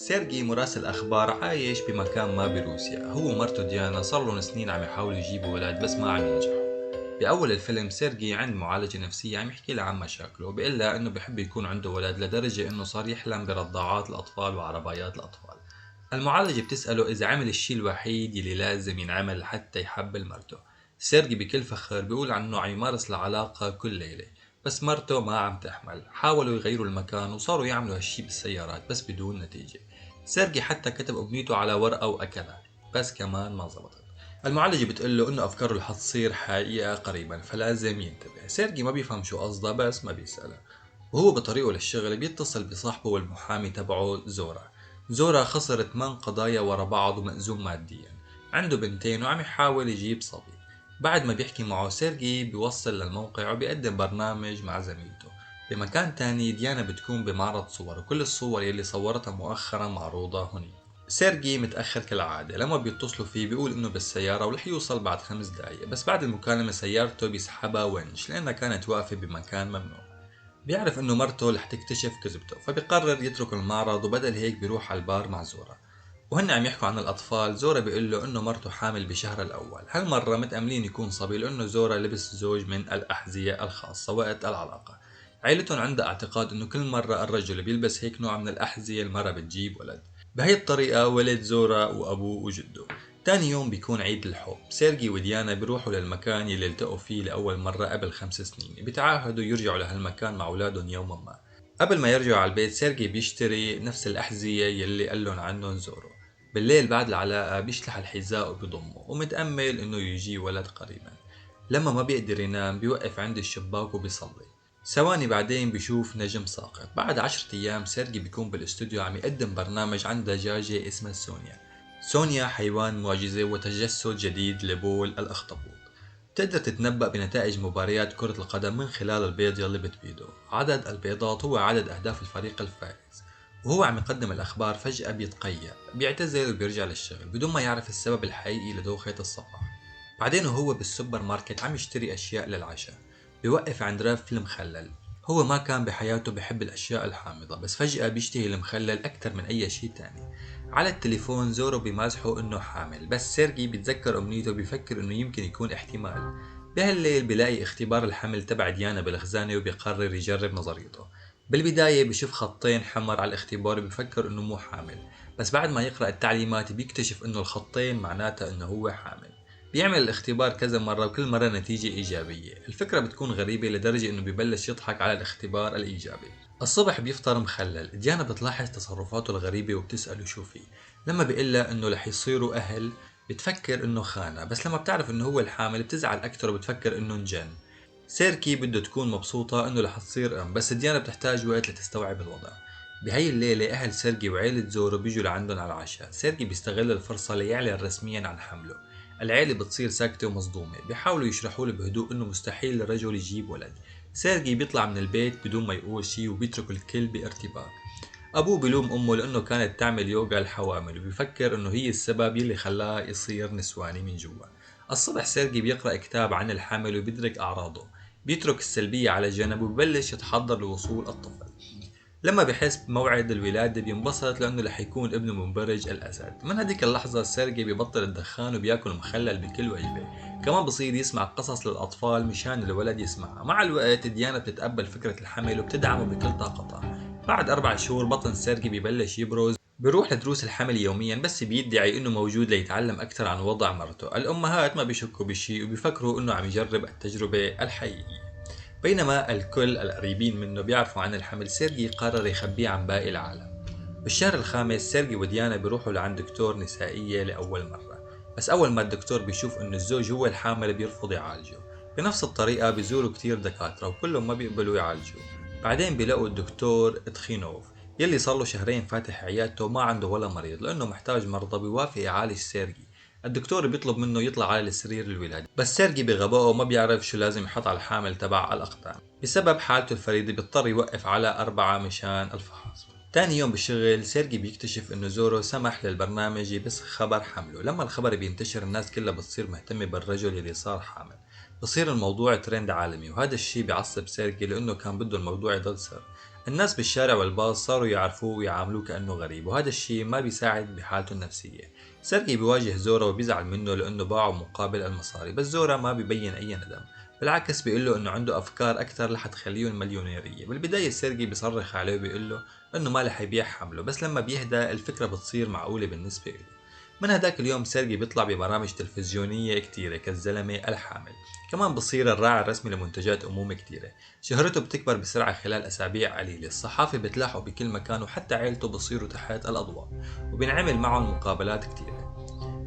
سيرجي مراسل أخبار عايش بمكان ما بروسيا. هو ومرته ديانا صار لهم سنين عم يحاولوا يجيبوا ولاد بس ما عم ينجحوا. بأول الفيلم سيرجي عند معالجة نفسية عم يحكي لها عن مشاكله وبيقول لها إنه بحب يكون عنده ولد لدرجة إنه صار يحلم برضاعات الأطفال وعربايات الأطفال. المعالجة بتسأله إذا عمل الشيء الوحيد يلي لازم ينعمل لحتى يحبل مرته. سيرجي بكل فخر بيقول عنه عم يمارس العلاقة كل ليلة، بس مرته ما عم تحمل. حاولوا يغيروا المكان وصاروا يعملوا هالشي بالسيارات بس بدون نتيجة. سيرجي حتى كتب أمنيته على ورقة وأكلها، بس كمان ما زبطت. المعالجة بتقول له إنه أفكاره رح تصير حقيقة قريبا فلازم ينتبه. سيرجي ما بيفهم شو قصده بس ما بيسألها. وهو بطريقه للشغل بيتصل بصاحبه والمحامي تبعه زورا. زورا خسر 8 قضايا ورا بعض ومأزوم ماديا. عنده بنتين وعم يحاول يجيب صبي. بعد ما بيحكي معه سيرجي بيوصل للموقع وبيقدم برنامج مع زميلته. بمكان تاني ديانا بتكون بمعرض صور وكل الصور يلي صورتها مؤخرا معروضة هني. سيرجي متأخر كالعادة. لما بيتصلوا فيه بيقول إنه بالسيارة ورح يوصل بعد 5 دقايق، بس بعد المكالمة سيارته بيسحبها ونش لأنها كانت واقفة بمكان ممنوع. بيعرف إنه مرته رح تكتشف كذبته فبيقرر يترك المعرض وبدل هيك بيروح على البار مع زورا. وهن عم يحكوا عن الأطفال. زورا بيقول له إنه مرته حامل بشهر الأول. هالمرة متأملين يكون صبي لأنه زورا لبس زوج من الأحذية الخاصة وقت العلاقة. عيلتهم عندها اعتقاد إنه كل مرة الرجل بيلبس هيك نوع من الأحذية المرة بتجيب ولد. بهي الطريقة ولد زورا وأبوه وجده. تاني يوم بيكون عيد الحب. سيرجي وديانا بيروحوا للمكان يلي التقوا فيه لأول مرة قبل 5 سنين. بيتعاهدوا يرجعوا لهالمكان مع أولادهم يوما ما. قبل ما يرجعوا على البيت سيرجي بيشتري نفس الأحذية يلي قال لهم عنهم زورو. بالليل بعد العلاقة بيشلح الحذاء وبيضمه ومتأمل إنه يجي ولد قريبا. لما ما بيقدر ينام بيوقف عند الشباك وبيصلي. ثواني بعدين بيشوف نجم ساقط. بعد 10 أيام سيرجي بيكون بالاستوديو عم يقدم برنامج عن دجاجة اسمها سونيا. سونيا حيوان معجزة وتجسد جديد لبول الأخطبوط. بتقدر تتنبأ بنتائج مباريات كرة القدم من خلال البيض يلي بتبيضه. عدد البيضات هو عدد أهداف الفريق الفائز. وهو عم يقدم الأخبار فجأة بيتقيأ، بيعتزل وبيرجع للشغل بدون ما يعرف السبب الحقيقي لدوخة الصباح. بعدين وهو بالسوبر ماركت عم يشتري أشياء للعشاء بيوقف عند رف المخلل. هو ما كان بحياته بحب الأشياء الحامضة بس فجأة بيشتهي المخلل أكثر من أي شيء تاني. على التليفون زورو بيمازحه إنه حامل بس سيرجي بيتذكر أمنيته بيفكر إنه يمكن يكون احتمال. بهالليل بيلاقي اختبار الحمل تبع ديانا بالخزانة وبيقرر يجرب نظريته. بالبداية بيشوف خطين حمر على الاختبار وبيفكر إنه مو حامل، بس بعد ما يقرأ التعليمات بيكتشف إنه الخطين معناتها إنه هو حامل. بيعمل الاختبار كذا مرة وكل مرة نتيجة إيجابية. الفكرة بتكون غريبة لدرجة إنه ببلش يضحك على الاختبار الإيجابي. الصبح بيفطر مخلل. ديانا بتلاحظ تصرفاته الغريبة وبتسأله شو فيه. لما بيقلها إنه رح يصيروا أهل بتفكر إنه خانة، بس لما بتعرف إنه هو الحامل بتزعل أكتر وبتفكر إنه انجن. سيركي بده تكون مبسوطة إنه رح تصير أم، بس ديانا بتحتاج وقت لتستوعب الوضع. بهي الليلة أهل سيرجي وعيلة زورو بيجوا لعندهم على العشاء. سيرجي بيستغل الفرصة ليعلن رسميا عن حمله. العيلة بتصير ساكتة ومصدومة. بيحاولوا يشرحوا له بهدوء إنه مستحيل للرجل يجيب ولد. سيرجي بيطلع من البيت بدون ما يقول شي وبيترك الكل بارتباك. أبوه بيلوم أمه لأنه كانت تعمل يوغا الحوامل وبيفكر إنه هي السبب يلي خلاها يصير نسواني من جوا. الصبح سيرجي بيقرأ كتاب عن الحمل وبيدرك أعراضه. بيترك السلبية على جنب وببلش يتحضر لوصول الطفل. لما بحس بموعد الولادة بينبسط لأنه رح يكون ابنه من برج الأسد. من هذيك اللحظة سيرجي بيبطل الدخان وبياكل مخلل بكل وجبة. كمان بصير يسمع قصص للأطفال مشان الولد يسمعها. مع الوقت ديانا بتتقبل فكرة الحمل وبتدعمه بكل طاقتها. بعد 4 شهور بطن سيرجي بيبلش يبرز. بيروح لدروس الحمل يوميا بس بيدعي انه موجود ليتعلم اكثر عن وضع مرته. الامهات ما بيشكوا بشيء وبيفكروا انه عم يجرب التجربة الحقيقية. بينما الكل القريبين منه بيعرفوا عن الحمل سيرجي قرر يخبيه عن باقي العالم. بالشهر الخامس سيرجي وديانا بيروحوا لعند دكتور نسائية لأول مرة، بس أول ما الدكتور بيشوف إنه الزوج هو الحامل بيرفض يعالجه. بنفس الطريقة بيزوروا كتير دكاترة وكلهم ما بيقبلوا يعالجوه. بعدين بيلاقوا الدكتور تخينوف يلي صار له شهرين فاتح عيادته وما عنده ولا مريض لأنه محتاج مرضى. بيوافق يعالج سيرجي. الدكتور بيطلب منه يطلع على السرير الولادة بس سيرجي بغبائه ما بيعرف شو لازم يحط على الحامل تبع الأقدام. بسبب حالته الفريدة بيضطر يوقف على 4 مشان الفحص. تاني يوم بالشغل سيرجي بيكتشف انه زورو سمح للبرنامج بس خبر حمله. لما الخبر بينتشر الناس كلها بتصير مهتمة بالرجل اللي صار حامل. بصير الموضوع ترند عالمي وهذا الشي بيعصب سيرجي لانه كان بده الموضوع يضل سر. الناس بالشارع والباص صاروا يعرفوه ويعاملوه كأنه غريب، وهذا الشيء ما بيساعد بحالته النفسية. سيرجي بيواجه زورا وبيزعل منه لأنه باعه مقابل المصاري، بس زورا ما بيبين أي ندم. بالعكس بيقول له إنه عنده أفكار أكثر رح تخليه مليونيرية. بالبداية سيرجي بيصرخ عليه وبيقول له إنه ما رح يبيع حمله، بس لما بيهدى الفكرة بتصير معقولة بالنسبة له. من هداك اليوم سيرجي بيطلع ببرامج تلفزيونية كتيرة كالزلمة الحامل. كمان بصير الراعي الرسمي لمنتجات أمومة كتيرة. شهرته بتكبر بسرعة خلال أسابيع قليلة، الصحافة بتلاحقه بكل مكان وحتى عيلته بصيروا تحت الأضواء، وبينعمل معهم مقابلات كتيرة.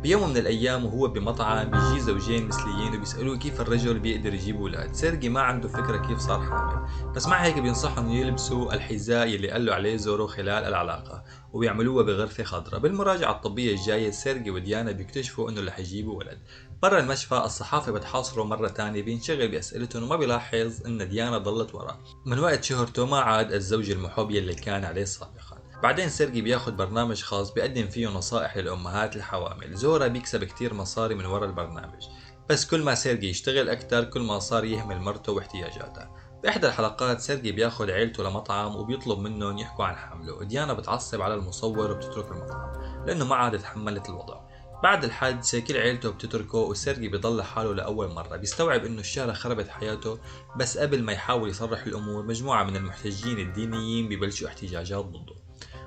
بيوم من الأيام وهو بمطعم بيجي زوجين مثليين وبيسألوه كيف الرجل بيقدر يجيب أولاد. سيرجي ما عنده فكرة كيف صار حامل، بس مع هيك بينصحهم يلبسوا الحذاء يلي قال له عليه زورو خلال العلاقة، وبيعملوها بغرفة خضراء. بالمراجعة الطبية الجاية سيرجي وديانا بيكتشفوا إنه رح يجيبوا ولد. برا المشفى الصحافة بتحاصره مرة تانية، بينشغل بأسئلتهم وما بيلاحظ إن ديانا ضلت وراه. من وقت شهرته ما عاد الزوج المحب يلي كان عليه سابقا. بعدين سيرجي بياخد برنامج خاص بيقدم فيه نصائح للأمهات الحوامل. زورا بيكسب كتير مصاري من ورا البرنامج، بس كل ما سيرجي يشتغل أكتر كل ما صار يهمل مرته واحتياجاتها. بإحدى الحلقات سيرجي بياخد عيلته لمطعم وبيطلب منهم يحكوا عن حمله. ديانا بتعصب على المصور وبتترك المطعم لأنه ما عاد تحملت الوضع. بعد الحادثة كل عيلته بتتركه وسيرجي بيضل حاله لأول مرة. بيستوعب إنه الشهرة خربت حياته، بس قبل ما يحاول يصرح الأمور مجموعة من المحتجين الدينيين ببلشوا احتجاجات ضده.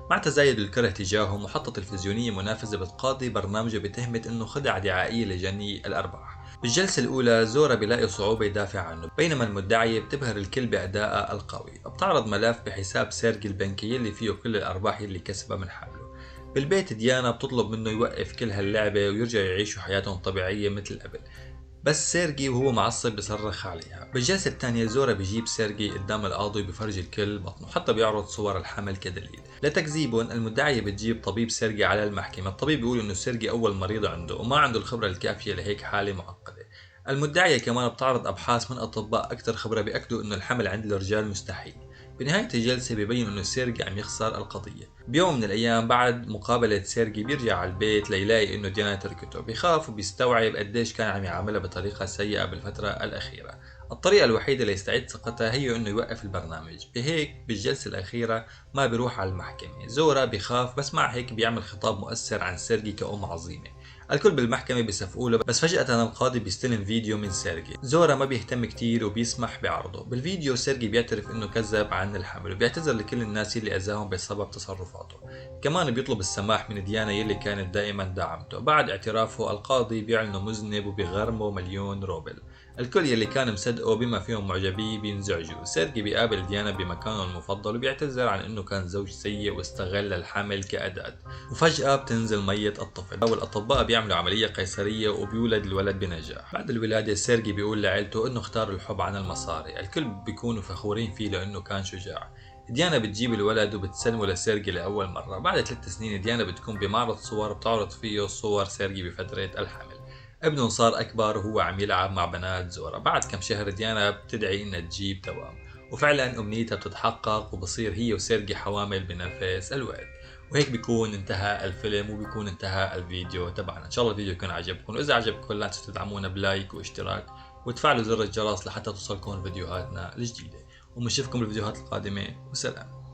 مع تزايد الكره تجاهه، محطة تلفزيونية منافسة بتقاضي برنامجه بتهمة انه خدع دعائية لجني الارباح. بالجلسة الاولى زورا بيلاقي صعوبة يدافع عنه، بينما المدعية بتبهر الكل بأدائها القوي. بتعرض ملف بحساب سيرجي البنكي اللي فيه كل الارباح اللي كسبها من حمله. بالبيت ديانا بتطلب منه يوقف كل هاللعبة ويرجعوا يعيشوا حياتهم طبيعية مثل قبل، بس سيرجي وهو معصب بصرخ عليها. بالجلسة الثانية زورا بيجيب سيرجي قدام القاضي وبفرجي الكل بطنه، حتى بيعرض صور الحمل كدليل. لتكذيبهم المدعية بتجيب طبيب سيرجي على المحكمة. الطبيب بيقول انه سيرجي اول مريض عنده وما عنده الخبرة الكافية لهيك حالة معقدة. المدعية كمان بتعرض ابحاث من اطباء اكثر خبرة بيأكدوا انه الحمل عند الرجال مستحيل. بنهاية الجلسة بيبين انه سيرجي عم يخسر القضية. بيوم من الايام بعد مقابلة سيرجي بيرجع على البيت ليلاقي انه ديانا تركته. بيخاف وبيستوعب قديش كان عم يعاملها بطريقة سيئة بالفترة الأخيرة. الطريقة الوحيدة ليستعيد ثقتها هي انه يوقف البرنامج. بهيك بالجلسة الأخيرة ما بيروح على المحكمة. زورا بيخاف، بس مع هيك بيعمل خطاب مؤثر عن سيرجي كأم عظيمة. الكل بالمحكمة بيصفقوا له، بس فجأة القاضي بيستلم فيديو من سيرجي. زورا ما بيهتم كتير وبيسمح بعرضه. بالفيديو سيرجي بيعترف انه كذب عن الحمل وبيعتذر لكل الناس اللي اذاهم بسبب تصرفاته. كمان بيطلب السماح من ديانا يلي كانت دائما دعمته. بعد اعترافه القاضي بيعلنه مذنب وبيغرمه 1,000,000 روبل. الكل يلي كان مصدقه بما فيهم معجبيه بينزعجوا. سيرجي بيقابل ديانا بمكانه المفضل وبيعتذر عن انه كان زوج سيء واستغل الحمل كأداة. وفجأة بتنزل مية الطفل والأطباء بيعملوا عملية قيصرية وبيولد الولد بنجاح. بعد الولادة سيرجي بيقول لعيلته انه اختار الحب عن المصاري. الكل بيكونوا فخورين فيه لانه كان شجاع. ديانا بتجيب الولد وبتسلمه لسيرجي لأول مرة. بعد 3 سنين ديانا بتكون بمعرض صور بتعرض فيه صور سيرجي بفترة الحمل. ابنه صار أكبر وهو عم يلعب مع بنات زورا. بعد كم شهر ديانا بتدعي إنها تجيب توأم، وفعلا أمنيتها بتتحقق وبصير هي وسيرجي حوامل بنفس الوقت. وهيك بيكون انتهى الفيلم وبيكون انتهى الفيديو تبعنا. إن شاء الله الفيديو يكون عجبكم، وإذا عجبكم لا تنسوا تدعمونا بلايك واشتراك وتفعلوا زر الجرس لحتى توصلكم فيديوهاتنا الجديدة. وبنشوفكم بالفيديوهات القادمة، وسلام.